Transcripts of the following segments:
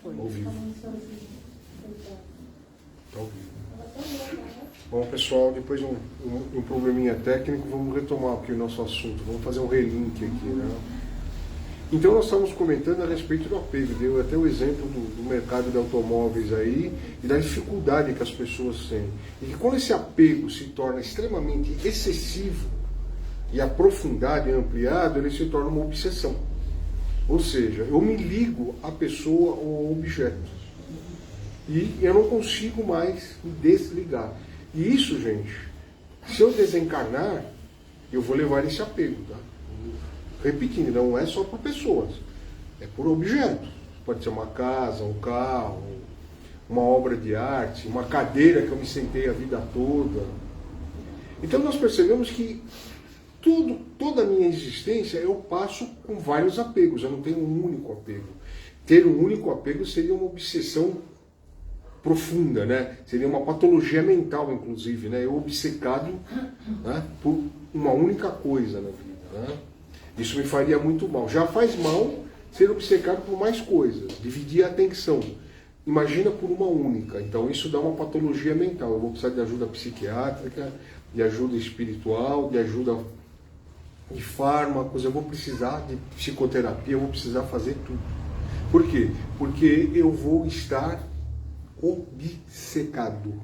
Ao vivo. Tá ao vivo. Bom, pessoal, depois de um probleminha técnico, vamos retomar aqui o nosso assunto. Vamos fazer um relink aqui, né? Então, nós estamos comentando a respeito do apego. Deu até o exemplo do mercado de automóveis aí e da dificuldade que as pessoas têm. E que quando esse apego se torna extremamente excessivo e aprofundado e ampliado, ele se torna uma obsessão. Ou seja, eu me ligo à pessoa ou ao objeto. E eu não consigo mais me desligar. E isso, gente, se eu desencarnar, eu vou levar esse apego, tá? Repetindo, não é só por pessoas, é por objetos. Pode ser uma casa, um carro, uma obra de arte, uma cadeira que eu me sentei a vida toda. Então nós percebemos que toda a minha existência eu passo com vários apegos, eu não tenho um único apego. Ter um único apego seria uma obsessão profunda, né? Seria uma patologia mental, inclusive, né? Eu obcecado, né, por uma única coisa na vida, né? Isso me faria muito mal. Já faz mal ser obcecado por mais coisas, dividir a atenção. Imagina por uma única. Então isso dá uma patologia mental. Eu vou precisar de ajuda psiquiátrica, de ajuda espiritual, de ajuda de fármacos, eu vou precisar de psicoterapia, eu vou precisar fazer tudo. Por quê? Porque eu vou estar obcecado.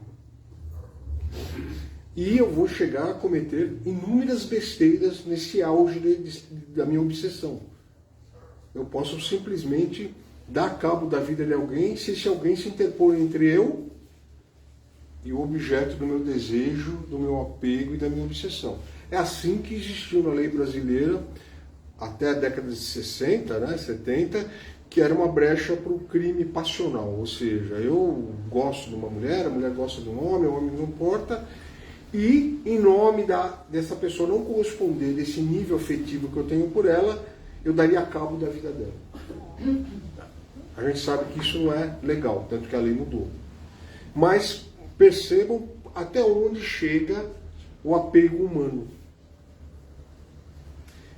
E eu vou chegar a cometer inúmeras besteiras nesse auge da minha obsessão. Eu posso simplesmente dar cabo da vida de alguém se esse alguém se interpor entre eu e o objeto do meu desejo, do meu apego e da minha obsessão. É assim que existiu na lei brasileira até a década de 60, né, 70, que era uma brecha para o crime passional. Ou seja, eu gosto de uma mulher, a mulher gosta de um homem, o homem não importa, e em nome dessa pessoa não corresponder desse nível afetivo que eu tenho por ela, eu daria cabo da vida dela. A gente sabe que isso não é legal, tanto que a lei mudou. Mas percebam até onde chega o apego humano.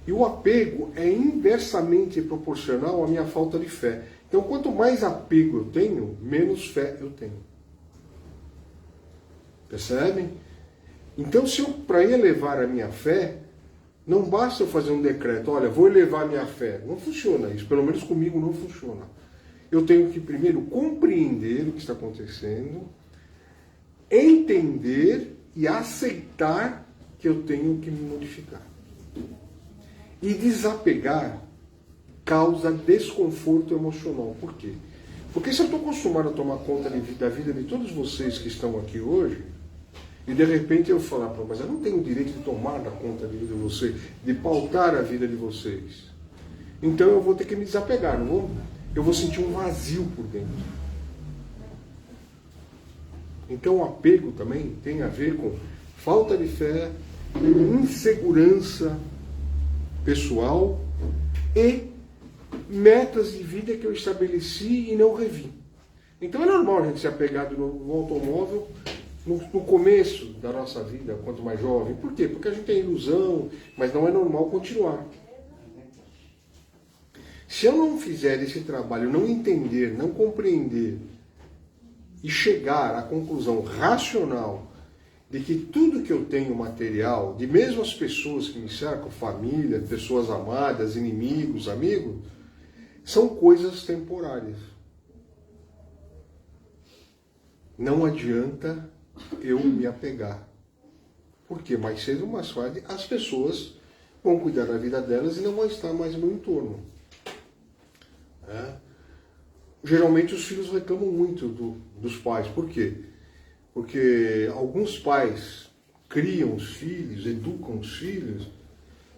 E o apego é inversamente proporcional à minha falta de fé. Então, quanto mais apego eu tenho, menos fé eu tenho. Percebem? Então, se eu, para elevar a minha fé, não basta eu fazer um decreto, olha, vou elevar a minha fé. Não funciona isso, pelo menos comigo não funciona. Eu tenho que primeiro compreender o que está acontecendo, entender e aceitar que eu tenho que me modificar. E desapegar causa desconforto emocional. Por quê? Porque se eu estou acostumado a tomar conta da vida de todos vocês que estão aqui hoje, e de repente eu falar, mas eu não tenho o direito de tomar da conta da vida de vocês, de pautar a vida de vocês. Então eu vou ter que me desapegar, não vou? Eu vou sentir um vazio por dentro. Então o apego também tem a ver com falta de fé, insegurança pessoal e metas de vida que eu estabeleci e não revi. Então é normal a gente se apegar no automóvel no começo da nossa vida, quanto mais jovem. Por quê? Porque a gente tem ilusão, mas não é normal continuar. Se eu não fizer esse trabalho, não entender, não compreender e chegar à conclusão racional de que tudo que eu tenho material, de mesmo as pessoas que me cercam, família, pessoas amadas, inimigos, amigos, são coisas temporárias. Não adianta eu me apegar. Porque mais cedo ou mais tarde as pessoas vão cuidar da vida delas e não vão estar mais no meu entorno. Geralmente os filhos reclamam muito dos pais. Por quê? Porque alguns pais criam os filhos, educam os filhos,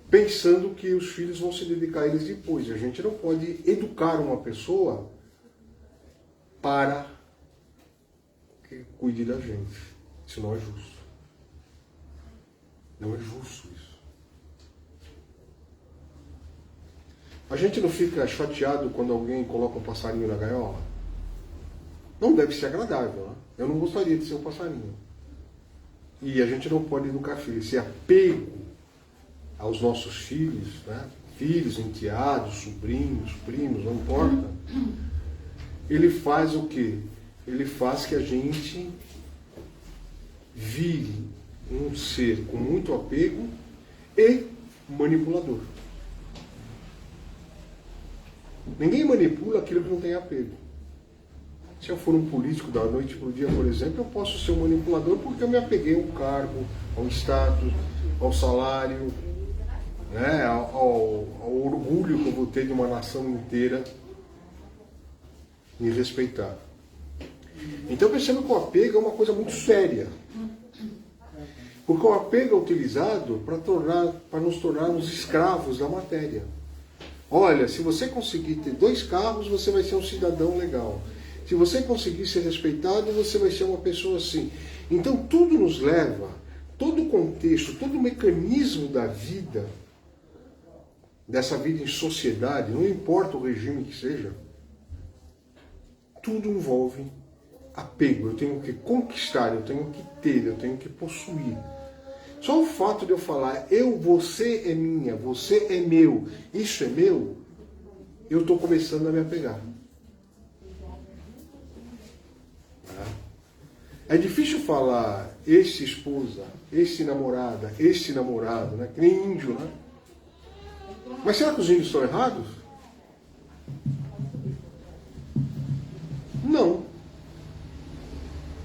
pensando que os filhos vão se dedicar a eles depois. A gente não pode educar uma pessoa para que cuide da gente. Isso não é justo. Não é justo isso. A gente não fica chateado quando alguém coloca um passarinho na gaiola? Não deve ser agradável, né? Eu não gostaria de ser um passarinho. E a gente não pode educar filhos. Esse apego aos nossos filhos, né? Filhos, enteados, sobrinhos, primos, não importa. ele faz o quê? Ele faz que a gente vire um ser com muito apego e manipulador. Ninguém manipula aquilo que não tem apego. Se eu for um político da noite para o dia, por exemplo, eu posso ser um manipulador porque eu me apeguei ao cargo, ao status, ao salário, né, ao orgulho que eu vou ter de uma nação inteira me respeitar. Então perceba que o apego é uma coisa muito séria. Porque o apego é utilizado para nos tornarmos escravos da matéria. Olha, se você conseguir ter 2 carros, você vai ser um cidadão legal. Se você conseguir ser respeitado, você vai ser uma pessoa assim. Então tudo nos leva, todo o contexto, todo o mecanismo da vida, dessa vida em sociedade, não importa o regime que seja, tudo envolve apego. Eu tenho que conquistar, eu tenho que ter, eu tenho que possuir. Só o fato de eu falar, você é minha, você é meu, isso é meu, eu estou começando a me apegar. É difícil falar esse esposa, esse namorada, esse namorado, né? Que nem índio, né? Mas será que os índios estão errados? Não.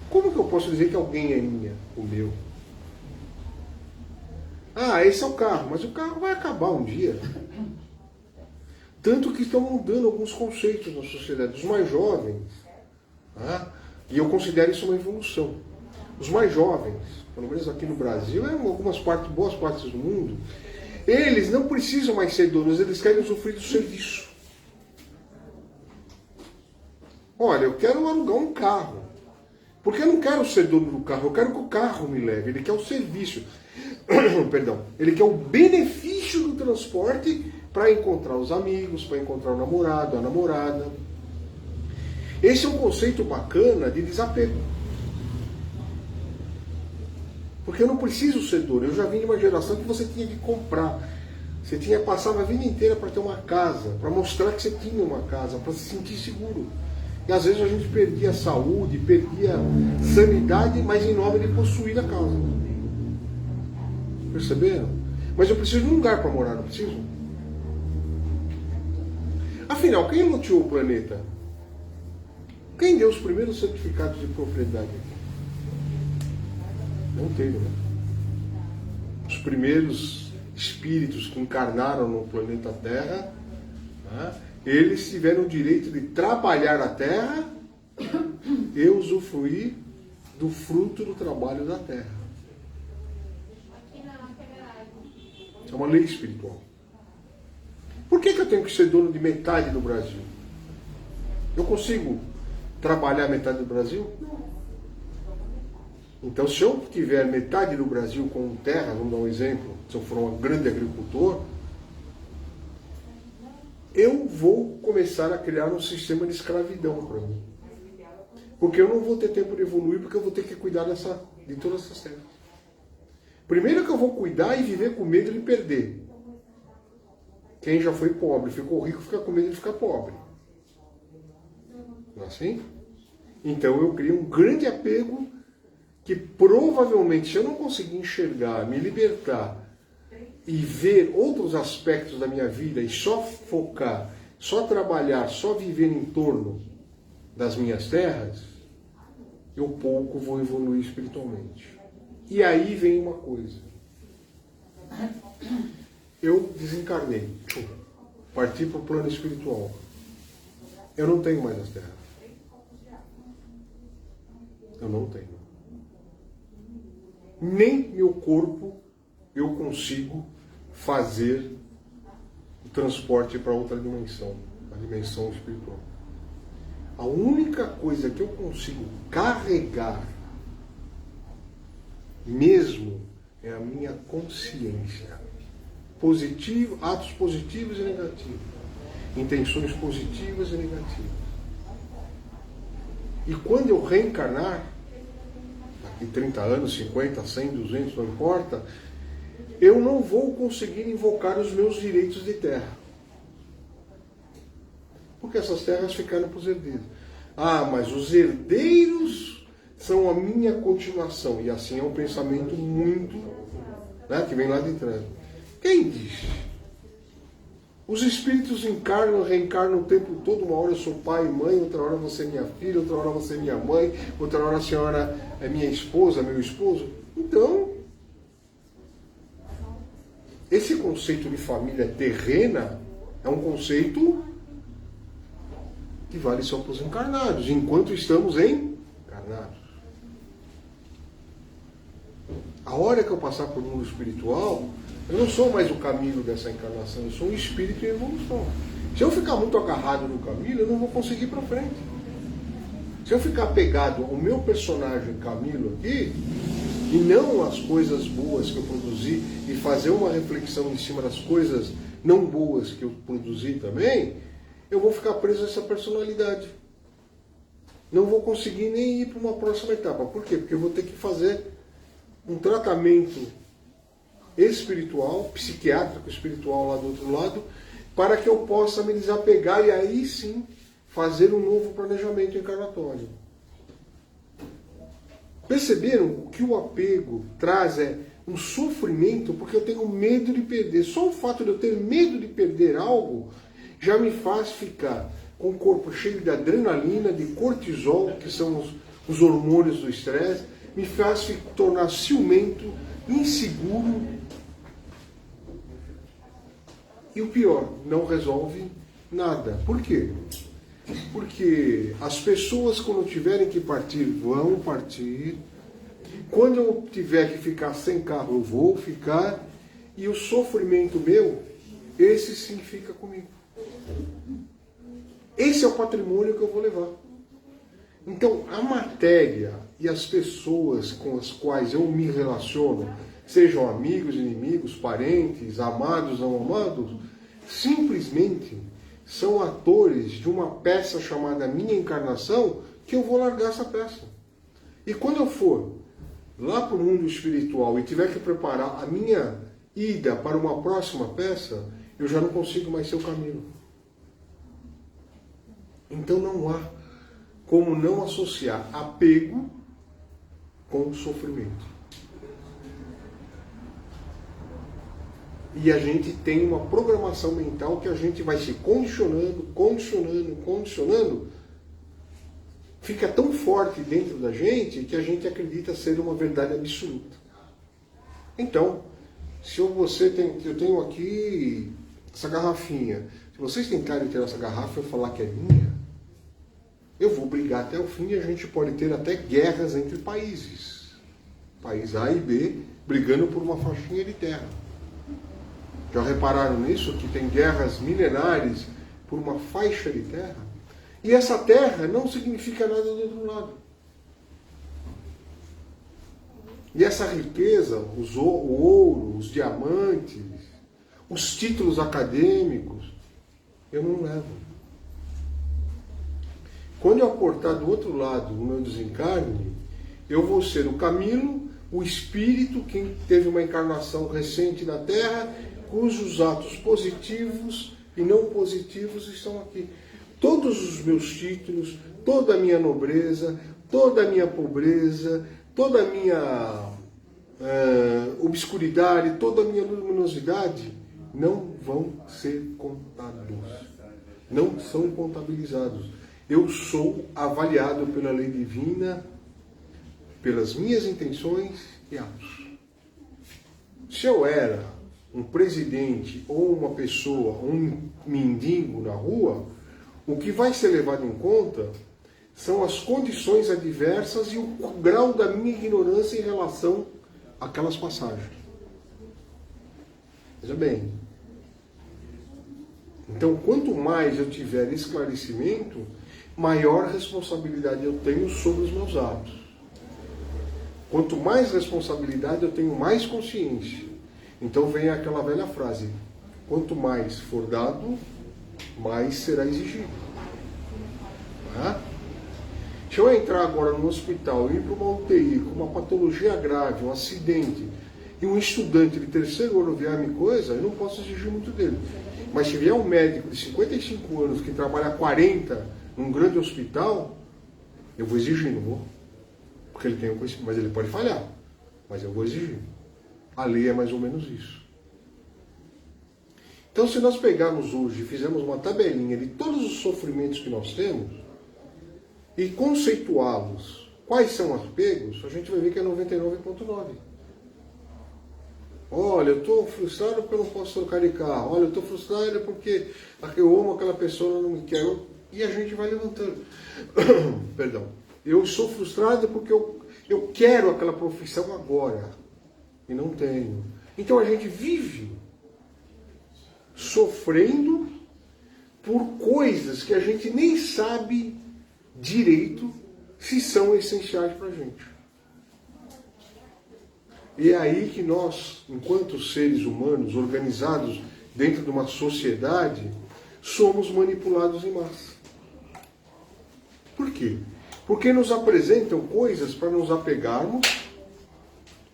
Como que eu posso dizer que alguém é minha, o meu? Ah, esse é o carro, mas o carro vai acabar um dia. Tanto que estão mudando alguns conceitos na sociedade. Os mais jovens, e eu considero isso uma evolução. Os mais jovens, pelo menos aqui no Brasil, em boas partes do mundo, eles não precisam mais ser donos, eles querem usufruir do serviço. Olha, eu quero alugar um carro. Porque eu não quero ser dono do carro, eu quero que o carro me leve. Ele quer o serviço. Perdão. Ele quer o benefício do transporte para encontrar os amigos, para encontrar o namorado, a namorada. Esse é um conceito bacana de desapego. Porque eu não preciso ser dono. Eu já vim de uma geração que você tinha que comprar. Você tinha passado a vida inteira para ter uma casa, para mostrar que você tinha uma casa, para se sentir seguro. E às vezes a gente perdia a saúde, perdia a sanidade, mas em nome de possuir a casa. Perceberam? Mas eu preciso de um lugar para morar, não preciso? Afinal, quem loteou o planeta? Quem deu os primeiros certificados de propriedade aqui? Não teve, né? Os primeiros espíritos que encarnaram no planeta Terra, eles tiveram o direito de trabalhar a Terra e usufruir do fruto do trabalho da Terra. É uma lei espiritual. Por que eu tenho que ser dono de metade do Brasil? Eu consigo trabalhar metade do Brasil? Não. Então, se eu tiver metade do Brasil com terra, vamos dar um exemplo, se eu for um grande agricultor, eu vou começar a criar um sistema de escravidão para mim. Porque eu não vou ter tempo de evoluir, porque eu vou ter que cuidar de todas essas terras. Primeiro que eu vou cuidar e viver com medo de perder. Quem já foi pobre, ficou rico, fica com medo de ficar pobre. Não é assim? Então eu crio um grande apego que provavelmente, se eu não conseguir enxergar, me libertar e ver outros aspectos da minha vida e só focar, só trabalhar, só viver em torno das minhas terras, eu pouco vou evoluir espiritualmente. E aí vem uma coisa. Eu desencarnei, parti para o plano espiritual. Eu não tenho mais as terras. Eu não tenho. Nem meu corpo eu consigo fazer o transporte para outra dimensão, a dimensão espiritual. A única coisa que eu consigo carregar mesmo é a minha consciência. Atos positivos e negativos. Intenções positivas e negativas. E quando eu reencarnar, daqui 30 anos, 50, 100, 200, não importa, eu não vou conseguir invocar os meus direitos de terra. Porque essas terras ficaram para os herdeiros. Ah, mas os herdeiros são a minha continuação. E assim é um pensamento muito, né, que vem lá de trás. Quem diz? Os espíritos encarnam, reencarnam o tempo todo. Uma hora eu sou pai e mãe, outra hora você é minha filha, outra hora você é minha mãe, outra hora a senhora é minha esposa, meu esposo. Então, esse conceito de família terrena é um conceito que vale só para os encarnados, enquanto estamos encarnados. A hora que eu passar para o mundo espiritual, eu não sou mais o Camilo dessa encarnação, eu sou um espírito em evolução. Se eu ficar muito agarrado no Camilo, eu não vou conseguir ir para frente. Se eu ficar apegado ao meu personagem Camilo aqui, e não às coisas boas que eu produzi, e fazer uma reflexão em cima das coisas não boas que eu produzi também, eu vou ficar preso a essa personalidade. Não vou conseguir nem ir para uma próxima etapa. Por quê? Porque eu vou ter que fazer um tratamento espiritual, psiquiátrico espiritual lá do outro lado, para que eu possa me desapegar e aí sim fazer um novo planejamento encarnatório. Perceberam que o apego traz um sofrimento porque eu tenho medo de perder. Só o fato de eu ter medo de perder algo já me faz ficar com o corpo cheio de adrenalina, de cortisol, que são os hormônios do estresse, me faz tornar ciumento, inseguro. E o pior, não resolve nada. Por quê? Porque as pessoas, quando tiverem que partir, vão partir. Quando eu tiver que ficar sem carro, eu vou ficar. E o sofrimento meu, esse sim fica comigo. Esse é o patrimônio que eu vou levar. Então, a matéria e as pessoas com as quais eu me relaciono, sejam amigos, inimigos, parentes, amados, não amados, simplesmente são atores de uma peça chamada minha encarnação, que eu vou largar essa peça. E quando eu for lá para o mundo espiritual e tiver que preparar a minha ida para uma próxima peça, eu já não consigo mais ser o caminho. Então não há como não associar apego com sofrimento. E a gente tem uma programação mental que a gente vai se condicionando, fica tão forte dentro da gente que a gente acredita ser uma verdade absoluta. Então, se eu tenho aqui essa garrafinha, se vocês tentarem ter essa garrafa e eu falar que é minha, eu vou brigar até o fim e a gente pode ter até guerras entre países. País A e B brigando por uma faixinha de terra. Já repararam nisso? Que tem guerras milenares por uma faixa de terra? E essa terra não significa nada do outro lado. E essa riqueza, o ouro, os diamantes, os títulos acadêmicos, eu não levo. Quando eu aportar do outro lado o meu desencarne, eu vou ser o Camilo, o espírito que teve uma encarnação recente na Terra, cujos atos positivos e não positivos estão aqui. Todos os meus títulos, toda a minha nobreza, toda a minha pobreza, toda a minha obscuridade, toda a minha luminosidade não vão ser contados. Não são contabilizados. Eu sou avaliado pela lei divina, pelas minhas intenções e atos. Se eu era um presidente ou uma pessoa, um mendigo na rua, o que vai ser levado em conta são as condições adversas e o grau da minha ignorância em relação àquelas passagens. Veja bem. Então, quanto mais eu tiver esclarecimento, maior responsabilidade eu tenho sobre os meus atos. Quanto mais responsabilidade eu tenho, mais consciência. Então vem aquela velha frase: quanto mais for dado, mais será exigido. Se eu entrar agora no hospital e ir para uma UTI com uma patologia grave, um acidente, e um estudante de terceiro ano vier me coisa, eu não posso exigir muito dele. Mas se vier um médico de 55 anos que trabalha 40 num grande hospital, Eu vou exigir, não vou? Porque ele tem um conhecimento, mas ele pode falhar. Mas eu vou exigir. A lei é mais ou menos isso. Então, se nós pegarmos hoje e fizermos uma tabelinha de todos os sofrimentos que nós temos e conceituá-los, quais são os apegos, a gente vai ver que é 99,9. Olha, eu estou frustrado porque eu não posso trocar de carro. Olha, eu estou frustrado porque eu amo aquela pessoa, ela não me quer. E a gente vai levantando. Perdão. Eu sou frustrado porque eu quero aquela profissão agora e não tenho. Então a gente vive sofrendo por coisas que a gente nem sabe direito se são essenciais para a gente. E é aí que nós, enquanto seres humanos organizados dentro de uma sociedade, somos manipulados em massa. Por quê? Porque nos apresentam coisas para nos apegarmos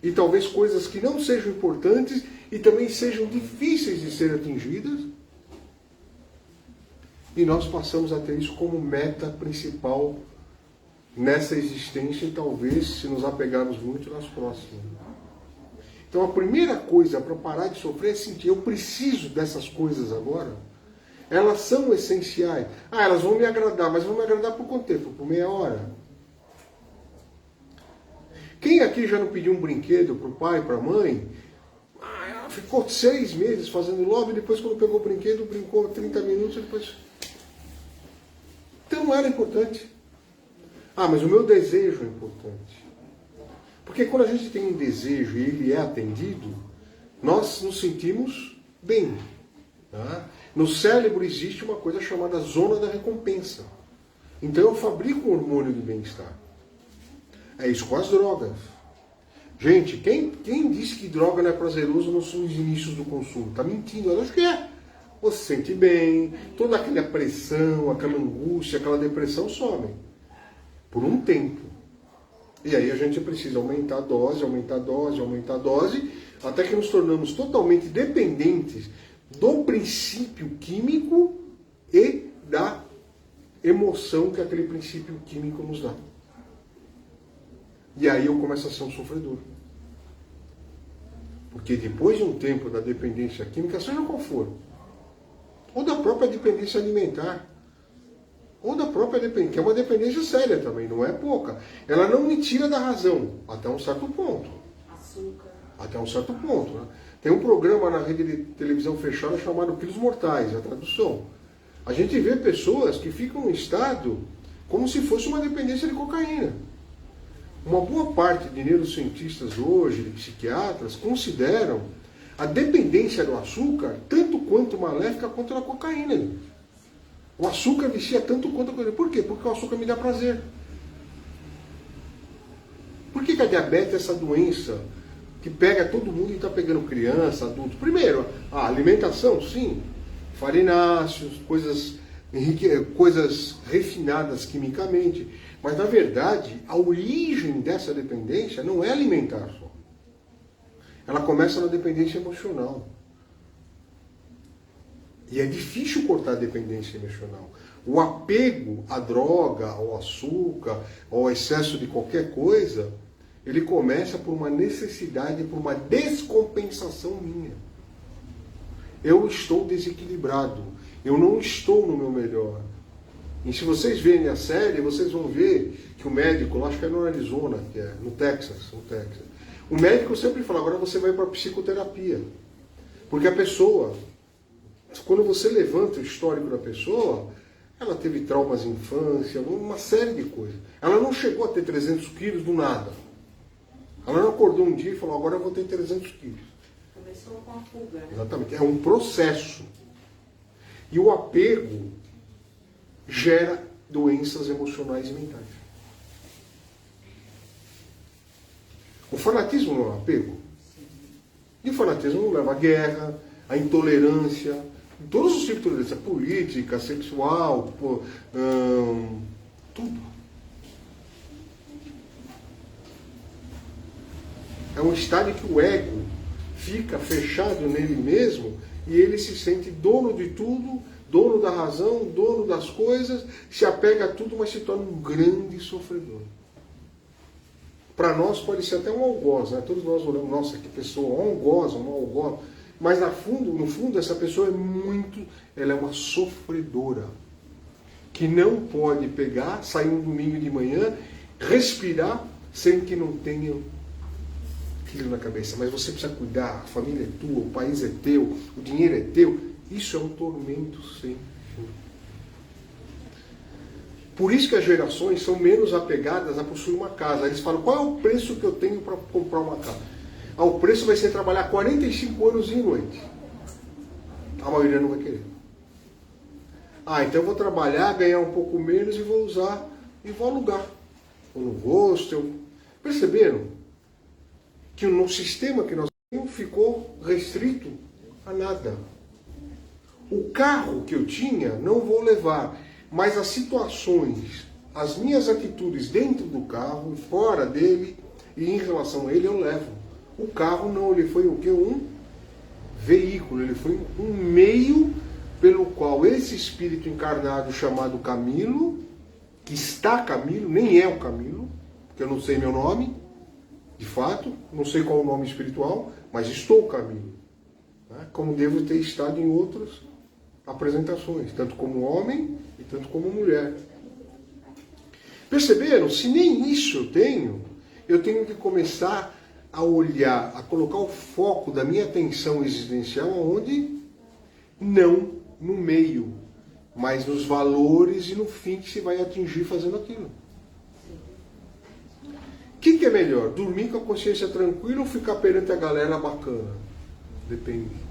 e talvez coisas que não sejam importantes e também sejam difíceis de ser atingidas. E nós passamos a ter isso como meta principal nessa existência e talvez, se nos apegarmos muito, nas próximas. Então a primeira coisa para parar de sofrer é sentir, eu preciso dessas coisas agora. Elas são essenciais. Elas vão me agradar, mas vão me agradar por quanto tempo? Por meia hora? Quem aqui já não pediu um brinquedo para o pai, para a mãe? Ela ficou 6 meses fazendo lobby, depois quando pegou o brinquedo, brincou 30 minutos e depois... Então não era importante. Mas o meu desejo é importante. Porque quando a gente tem um desejo e ele é atendido, nós nos sentimos bem. Tá? No cérebro existe uma coisa chamada zona da recompensa. Então eu fabrico um hormônio de bem-estar. É isso com as drogas. Gente, quem disse que droga não é prazeroso nos inícios do consumo? Está mentindo, eu acho que é. Você se sente bem, toda aquela pressão, aquela angústia, aquela depressão some. Por um tempo. E aí a gente precisa aumentar a dose, aumentar a dose, aumentar a dose, até que nos tornamos totalmente dependentes do princípio químico e da emoção que aquele princípio químico nos dá. E aí eu começo a ser um sofredor. Porque depois de um tempo da dependência química, seja qual for, ou da própria dependência alimentar, ou da própria dependência, que é uma dependência séria também, não é pouca. Ela não me tira da razão, até um certo ponto. Açúcar. Até um certo ponto. Né? Tem um programa na rede de televisão fechada chamado Quilos Mortais, a tradução. A gente vê pessoas que ficam em estado como se fosse uma dependência de cocaína. Uma boa parte de neurocientistas hoje, de psiquiatras, consideram a dependência do açúcar tanto quanto maléfica quanto a cocaína. O açúcar vicia tanto quanto a cocaína. Por quê? Porque o açúcar me dá prazer. Por que a diabetes é essa doença que pega todo mundo e está pegando criança, adulto? Primeiro, a alimentação, sim. Farináceos, coisas refinadas quimicamente. Mas, na verdade, a origem dessa dependência não é alimentar só. Ela começa na dependência emocional. E é difícil cortar a dependência emocional. O apego à droga, ao açúcar, ao excesso de qualquer coisa, ele começa por uma necessidade, por uma descompensação minha. Eu estou desequilibrado. Eu não estou no meu melhor. E se vocês verem a série, vocês vão ver que o médico, acho que é no Arizona, que é no Texas, o médico sempre fala, agora você vai para a psicoterapia. Porque a pessoa, quando você levanta o histórico da pessoa, ela teve traumas em infância, uma série de coisas. Ela não chegou a ter 300 quilos do nada. Ela não acordou um dia e falou, agora eu vou ter 300 quilos. Começou com a fuga. Né? Exatamente. É um processo. E o apego gera doenças emocionais e mentais. O fanatismo não é um apego. E o fanatismo não leva à guerra, à intolerância, todos os tipos de tolerância, política, sexual, tudo. É um estado em que o ego fica fechado nele mesmo e ele se sente dono de tudo dono da razão, dono das coisas, se apega a tudo, mas se torna um grande sofredor. Para nós pode ser até um algoz, né? Todos nós olhamos, nossa, que pessoa, um algoz, um algoz. Mas no fundo, essa pessoa ela é uma sofredora. Que não pode pegar, sair um domingo de manhã, respirar, sem que não tenha aquilo na cabeça. Mas você precisa cuidar, a família é tua, o país é teu, o dinheiro é teu. Isso é um tormento sem fim. Por isso que as gerações são menos apegadas a possuir uma casa. Eles falam, qual é o preço que eu tenho para comprar uma casa? O preço vai ser trabalhar 45 anos e noite. A maioria não vai querer. Então eu vou trabalhar, ganhar um pouco menos e vou usar, e vou alugar. Ou no hostel. Perceberam? Que no sistema que nós temos ficou restrito a nada. O carro que eu tinha, não vou levar. Mas as situações, as minhas atitudes dentro do carro e fora dele e em relação a ele, eu levo. O carro não, ele foi o quê? Um veículo, ele foi um meio pelo qual esse espírito encarnado chamado Camilo, que está Camilo, nem é o Camilo, porque eu não sei meu nome, de fato, não sei qual é o nome espiritual, mas estou Camilo. Né? Como devo ter estado em outras apresentações, tanto como homem e tanto como mulher. Perceberam? Se nem isso eu tenho que começar a olhar, a colocar o foco da minha atenção existencial aonde? Não no meio, mas nos valores e no fim que se vai atingir fazendo aquilo. O que é melhor? Dormir com a consciência tranquila ou ficar perante a galera bacana? Depende.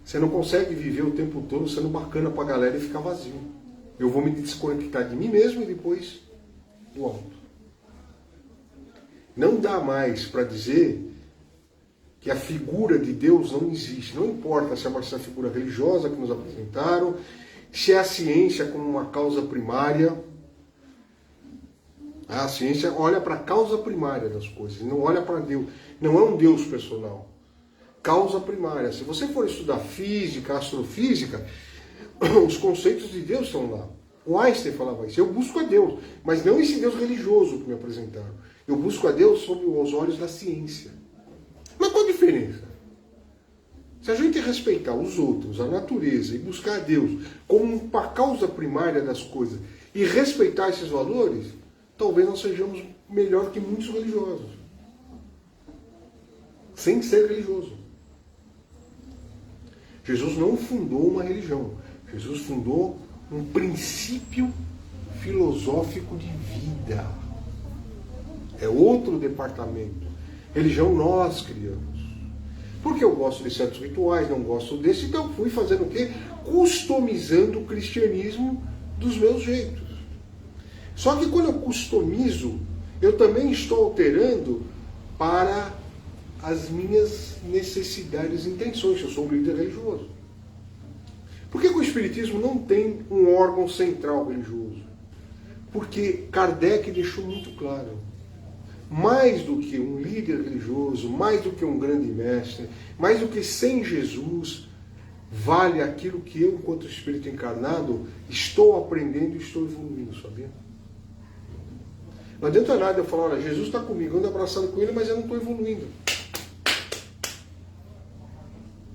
Você não consegue viver o tempo todo sendo bacana para a galera e ficar vazio. Eu vou me desconectar de mim mesmo e depois do alto. Não dá mais para dizer que a figura de Deus não existe. Não importa se é uma figura religiosa que nos apresentaram, se é a ciência como uma causa primária. A ciência olha para a causa primária das coisas, não olha para Deus. Não é um Deus personal. Causa primária. Se você for estudar física, astrofísica, os conceitos de Deus estão lá. O Einstein falava isso. Eu busco a Deus, mas não esse Deus religioso que me apresentaram. Eu busco a Deus sob os olhos da ciência. Mas qual a diferença? Se a gente respeitar os outros, a natureza, e buscar a Deus como uma causa primária das coisas, e respeitar esses valores, talvez nós sejamos melhor que muitos religiosos. Sem ser religioso. Jesus não fundou uma religião. Jesus fundou um princípio filosófico de vida. É outro departamento. Religião nós criamos. Porque eu gosto de certos rituais, não gosto desse, então fui fazendo o quê? Customizando o cristianismo dos meus jeitos. Só que quando eu customizo, eu também estou alterando para as minhas necessidades e intenções. Eu sou um líder religioso. Por que o Espiritismo não tem um órgão central religioso? Porque Kardec deixou muito claro. Mais do que um líder religioso, mais do que um grande mestre, mais do que sem Jesus, vale aquilo que eu, enquanto espírito encarnado, estou aprendendo e estou evoluindo, sabia? Não adianta nada eu falar, olha, Jesus está comigo, eu ando abraçado com ele, mas eu não estou evoluindo.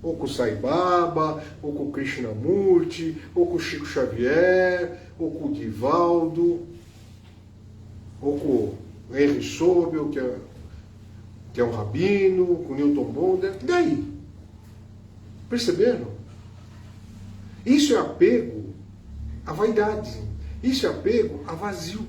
Ou com o Sai Baba, ou com o Krishnamurti, ou com o Chico Xavier, ou com o Divaldo, ou com o Henry Sobel, que é um rabino, com o Newton Bonder. E daí? Perceberam? Isso é apego à vaidade. Isso é apego a vazio.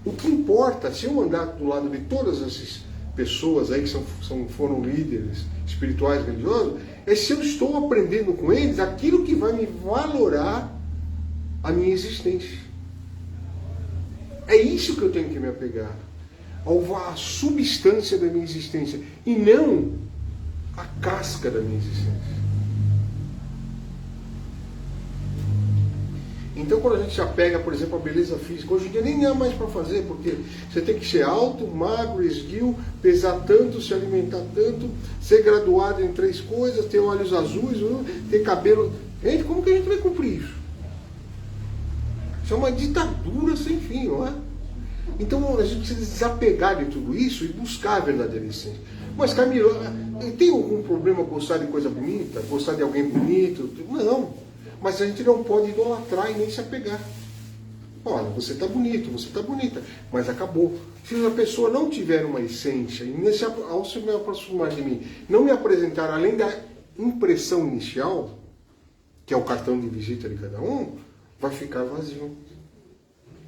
O que importa, se eu andar do lado de todas essas pessoas aí que foram líderes espirituais, religiosos, é se eu estou aprendendo com eles aquilo que vai me valorar a minha existência. É isso que eu tenho que me apegar. A substância da minha existência e não a casca da minha existência. Então, quando a gente se apega, por exemplo, à beleza física, hoje em dia nem há mais para fazer, porque você tem que ser alto, magro, esguio, pesar tanto, se alimentar tanto, ser graduado em 3 coisas, ter olhos azuis, ter cabelo... Gente, como que a gente vai cumprir isso? Isso é uma ditadura sem fim, não é? Então, a gente precisa desapegar de tudo isso e buscar a verdadeira essência. Mas, Camilo, tem algum problema gostar de coisa bonita? Gostar de alguém bonito? Não. Mas a gente não pode idolatrar e nem se apegar. Olha, você está bonito, você está bonita, mas acabou. Se a pessoa não tiver uma essência, e ao se me aproximar de mim, não me apresentar além da impressão inicial, que é o cartão de visita de cada um, vai ficar vazio.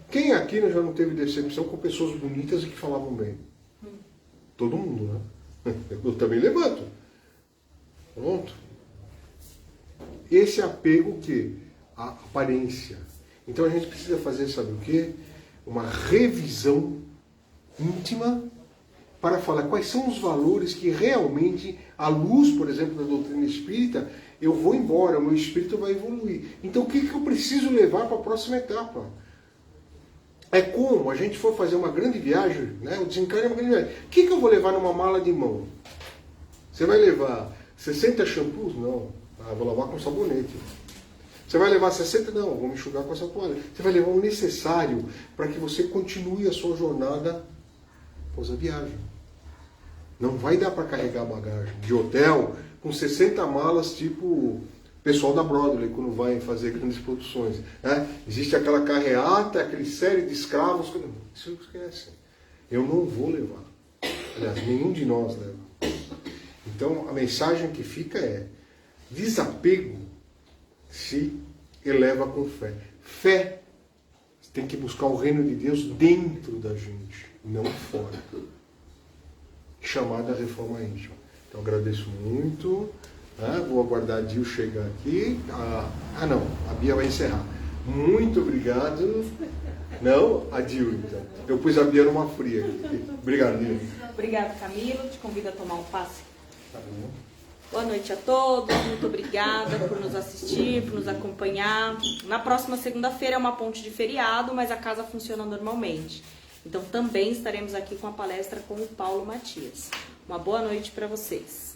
Quem aqui já não teve decepção com pessoas bonitas e que falavam bem? Todo mundo, né? Eu também levanto. Pronto. Esse apego que? A aparência. Então a gente precisa fazer, sabe o quê? Uma revisão íntima para falar quais são os valores que realmente, à luz, por exemplo, da doutrina espírita, eu vou embora, o meu espírito vai evoluir. Então o que eu preciso levar para a próxima etapa? É como a gente for fazer uma grande viagem, né? O desencarne é uma grande viagem. O que eu vou levar numa mala de mão? Você vai levar 60 shampoos? Não. Vou lavar com sabonete. Você vai levar 60? Não, vou me enxugar com essa toalha. Você vai levar o necessário para que você continue a sua jornada após a viagem. Não vai dar para carregar bagagem de hotel com 60 malas, tipo o pessoal da Broadway, quando vai fazer grandes produções. Né? Existe aquela carreata, aquele série de escravos. Isso esquece. Eu não vou levar. Aliás, nenhum de nós leva. Então, a mensagem que fica é: desapego se eleva com fé. Fé tem que buscar o reino de Deus dentro da gente, não fora. Chamada reforma íntima. Então, agradeço muito. Vou aguardar a Dil chegar aqui. Não, a Bia vai encerrar. Muito obrigado. Não, a Dil, então. Eu pus a Bia numa fria aqui. Obrigado, Dil. Obrigado, Camilo. Te convido a tomar um passe. Tá bom. Boa noite a todos, muito obrigada por nos assistir, por nos acompanhar. Na próxima segunda-feira é uma ponte de feriado, mas a casa funciona normalmente. Então também estaremos aqui com a palestra com o Paulo Matias. Uma boa noite para vocês.